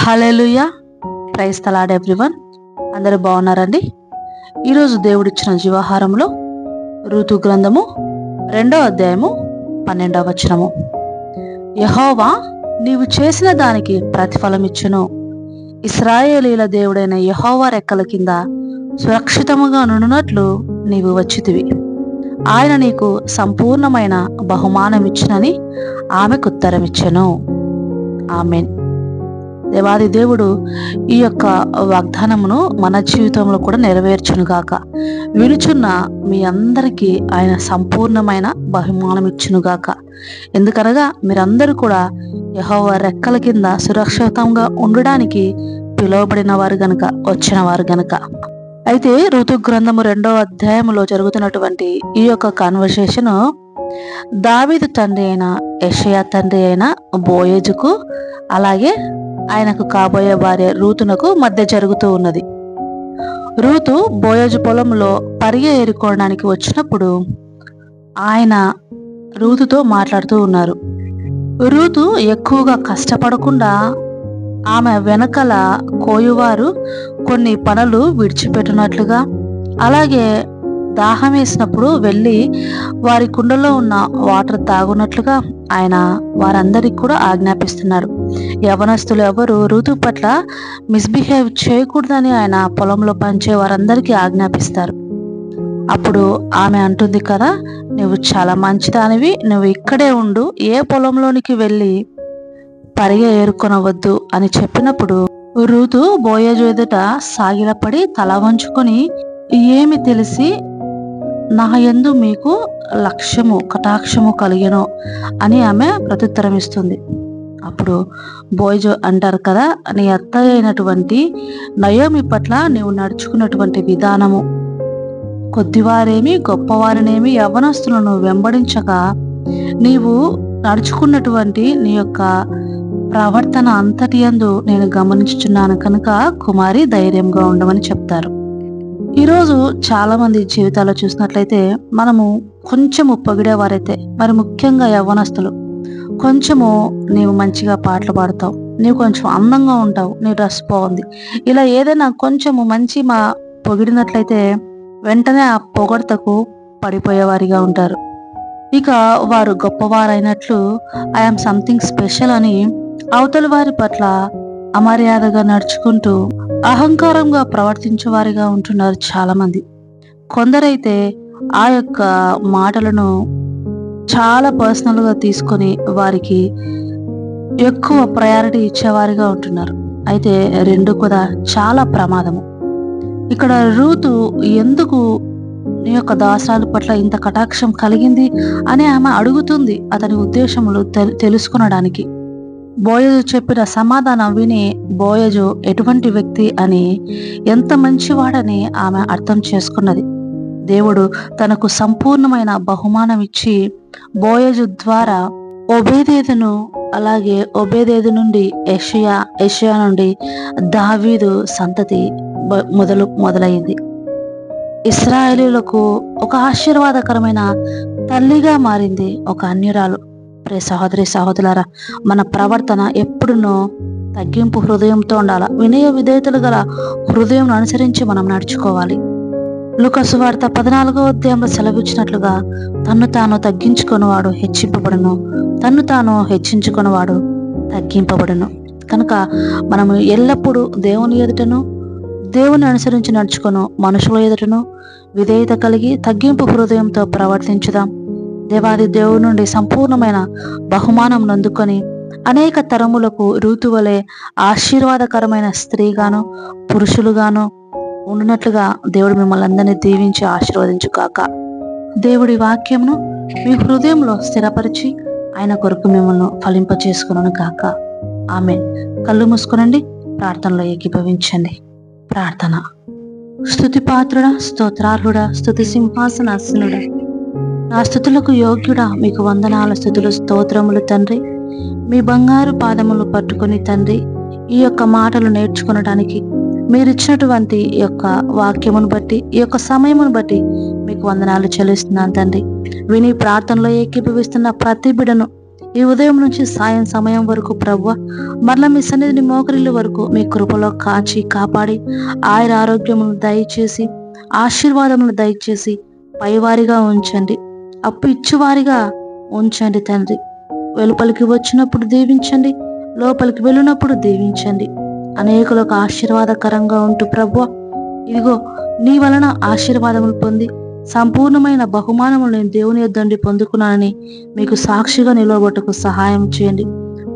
Hallelujah. Praise the lord everyone. అందరూ బాగున్నారండి? ఈరోజు దేవుడిచ్చిన జీవాహారంలో రూతు గ్రంథము 2వ అధ్యాయము 12వ వచనము. యెహోవా నీవు చేసిన దానికి ప్రతిఫలం ఇచ్చును. ఇశ్రాయేలీల దేవుడైన యెహోవా రెక్కల కింద సురక్షితముగా నుండునట్లు నీవు వచ్చితివి. ఆయన నీకు సంపూర్ణమైన బహుమానం ఇచ్చునని ఆమెకు ఉత్తరమిచ్చెను. ఆమేన్. దేవాది దేవుడు ఈ యొక్క వాగ్దానమును మన జీవితంలో కూడా నెరవేర్చునుగాక. వినుచున్న మీ అందరికీ ఆయన సంపూర్ణమైన బహుమానం ఇచ్చునుగాక. ఎందుకనగా మీరందరూ కూడా యెహోవా రెక్కల కింద సురక్షితంగా ఉండడానికి పిలువబడిన వారు గనుక, వచ్చిన వారు గనుక. అయితే ఋతు గ్రంథము 2వ అధ్యాయంలో జరుగుతున్నటువంటి ఈ యొక్క కాన్వర్సేషన్ దావీదు తండ్రి అయిన యెషయా తండ్రి అయిన బోయజుకు, అలాగే ఆయనకు కాబోయే భార్య రూతునకు మధ్య జరుగుతూ ఉన్నది. రూతు బోయజు పొలంలో పరిగె ఏరుకోవడానికి వచ్చినప్పుడు ఆయన రూతుతో మాట్లాడుతూ ఉన్నారు. రూతు ఎక్కువగా కష్టపడకుండా ఆమె వెనకల కోయువారు కొన్ని పనులు విడిచిపెట్టినట్లుగా, అలాగే దాహం వేసినప్పుడు వెళ్ళి వారి కుండలో ఉన్న వాటర్ తాగునట్లుగా ఆయన వారందరికీ కూడా ఆజ్ఞాపిస్తున్నారు. యవనస్తులు ఎవరు రూతు పట్ల మిస్బిహేవ్ చేయకూడదని ఆయన పొలంలో పనిచే వారందరికీ ఆజ్ఞాపిస్తారు. అప్పుడు ఆమె అంటుంది కదా, నువ్వు చాలా మంచిదానివి, నువ్వు ఇక్కడే ఉండు, ఏ పొలంలోనికి వెళ్ళి పరిగె ఏరుకొనవద్దు అని చెప్పినప్పుడు రూతు బోయజు ఎదుట సాగిలపడి తల వంచుకొని, ఏమి తెలిసి నా యందు మీకు లక్ష్యము కటాక్షము కలిగెను అని ఆమె ప్రత్యుత్తరం ఇస్తుంది. అప్పుడు బోయజు అంటారు కదా, నీ అత్తయ్య అయినటువంటి నయోమి పట్ల నీవు నడుచుకున్నటువంటి విధానము, కొద్దివారేమి గొప్పవారినేమి యవ్వనస్తులను వెంబడించక నీవు నడుచుకున్నటువంటి నీ యొక్క ప్రవర్తన అంతటి యందు నేను గమనించుచున్నాను కనుక కుమారి ధైర్యంగా ఉండమని చెప్తారు. ఈరోజు చాలా మంది జీవితాల్లో చూసినట్లయితే మనము కొంచెము పొగిడేవారైతే, మరి ముఖ్యంగా యవ్వనస్తులు, కొంచెము నీవు మంచిగా పాటలు పాడతావు, నీవు కొంచెం అందంగా ఉంటావు, నీ డ్రెస్ బాగుంది, ఇలా ఏదైనా కొంచెము మంచి పొగిడినట్లయితే వెంటనే ఆ పొగడ్తకు పడిపోయేవారిగా ఉంటారు. ఇక వారు గొప్పవారైనట్లు ఐఎమ్ సంథింగ్ స్పెషల్ అని అవతలి వారి పట్ల అమర్యాదగా నడుచుకుంటూ అహంకారంగా ప్రవర్తించే వారిగా ఉంటున్నారు చాలా మంది. కొందరైతే ఆ యొక్క మాటలను చాలా పర్సనల్గా తీసుకొని వారికి ఎక్కువ ప్రయారిటీ ఇచ్చేవారిగా ఉంటున్నారు. అయితే రెండు కూడా చాలా ప్రమాదము. ఇక్కడ రూతు ఎందుకు నీ యొక్క దాసరాల పట్ల ఇంత కటాక్షం కలిగింది అని ఆమె అడుగుతుంది, అతని ఉద్దేశములు తెలుసుకొనడానికి. బోయజు చెప్పిన సమాధానం విని బోయజు ఎటువంటి వ్యక్తి అని, ఎంత మంచివాడని ఆమె అర్థం చేసుకున్నది. దేవుడు తనకు సంపూర్ణమైన బహుమానం ఇచ్చి బోయజు ద్వారా ఒబేదేదును, అలాగే ఒబేదేదు నుండి యెషయా, యెషయా నుండి దావీదు సంతతి మొదలైంది. ఇశ్రాయేలీయులకు ఒక ఆశీర్వాదకరమైన తల్లిగా మారింది ఒక అన్యురాలు. ప్రియ సహోదరి సహోదరులారా, మన ప్రవర్తన ఎప్పుడునో తగ్గింపు హృదయంతో ఉండాలి. వినయ విధేయతలు గల హృదయం అనుసరించి మనం నడుచుకోవాలి. లూకా సువార్త 14వ అధ్యాయంలో సెలవిచ్చినట్లుగా తన్ను తాను తగ్గించుకొనివాడు హెచ్చింపబడును, తన్ను తాను హెచ్చించుకొనివాడు తగ్గింపబడును. కనుక మనము ఎల్లప్పుడూ దేవుని ఎదుటను, దేవుని అనుసరించి నడుచుకొను మనుషుల ఎదుటను విధేయత కలిగి తగ్గింపు హృదయంతో ప్రవర్తించుదాం. దేవాది దేవుడి నుండి సంపూర్ణమైన బహుమానం నందుకొని అనేక తరములకు రూతు వలె ఆశీర్వాదకరమైన స్త్రీగాను పురుషులుగాను ఉండినట్లుగా దేవుడు మిమ్మల్ని అందరినీ దీవించి ఆశీర్వదించుగాక. దేవుడి వాక్యమును మీ హృదయంలో స్థిరపరిచి ఆయన కొరకు మిమ్మల్ని ఫలింప చేసుకును గాక. ఆమేన్. కళ్ళు మూసుకునండి, ప్రార్థనలో ఏకీభవించండి. ప్రార్థన. స్తుతి పాత్రుడా, స్తోత్రార్హుడా, స్తుతి సింహాసనాసనుడా, నా స్తుతులకు యోగ్యుడా, మీకు వందనాల స్తుతులు స్తోత్రములు తండ్రి. మీ బంగారు పాదములు పట్టుకుని తండ్రి, ఈ యొక్క మాటలు నేర్చుకునడానికి మీరిచ్చినటువంటి ఈ యొక్క వాక్యమును బట్టి, ఈ యొక్క సమయమును బట్టి మీకు వందనాలు చెల్లిస్తున్నాను తండ్రి. విని ప్రార్థనలో ఏకీభవిస్తున్న ప్రతి బిడను ఈ ఉదయం నుంచి సాయం సమయం వరకు ప్రభువా మరలా మీ సన్నిధిని మోకరిల్లు వరకు మీ కృపలో కాచి కాపాడి ఆయుర ఆరోగ్యములను దయచేసి ఆశీర్వాదములు దయచేసి పైవారిగా ఉంచండి, అప్పు ఇచ్చువారిగా ఉంచండి తండ్రి. వెలుపలికి వచ్చినప్పుడు దీవించండి, లోపలికి వెళ్ళినప్పుడు దీవించండి. అనేకులకు ఆశీర్వాదకరంగా ఉంటూ ప్రభువా ఇదిగో నీ వలన ఆశీర్వాదములు పొంది సంపూర్ణమైన బహుమానములు నేను దేవుని యొద్ద నుండి పొందుకున్నానని మీకు సాక్షిగా నిలవబట్టుకు సహాయం చేయండి.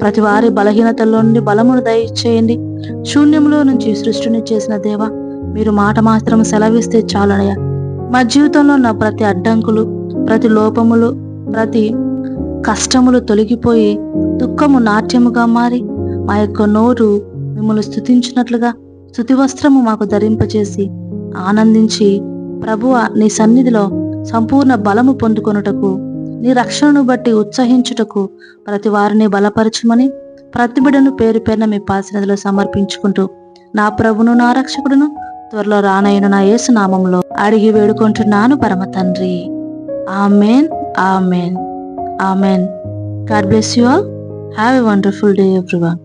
ప్రతి వారి బలహీనతల్లో నుండి బలమును దయచేయండి. శూన్యంలో నుంచి సృష్టిని చేసిన దేవా మీరు మాట మాత్రం సెలవిస్తే చాలనయ్యా. మా జీవితంలో ఉన్న ప్రతి అడ్డంకులు, ప్రతి లోపములు, ప్రతి కష్టములు తొలగిపోయి దుఃఖము నాట్యముగా మారి మా యొక్క నోరు మిమ్మల్ని స్తుతించినట్లుగా స్తుతి వస్త్రము మాకు ధరింపచేసి ఆనందించి ప్రభువ నీ సన్నిధిలో సంపూర్ణ బలము పొందుకొనుటకు, నీ రక్షణను బట్టి ఉత్సహించుటకు ప్రతి వారిని బలపరచమని ప్రతి బిడ్డను పేరు పేరున మీ పాదసన్నిధిలో సమర్పించుకుంటూ నా ప్రభును నా రక్షకుడును త్వరలో రానయ్యను నా యేసు నామములో అడిగి వేడుకుంటున్నాను పరమ తండ్రి. Amen, amen, amen. God bless you all. Have a wonderful day everyone.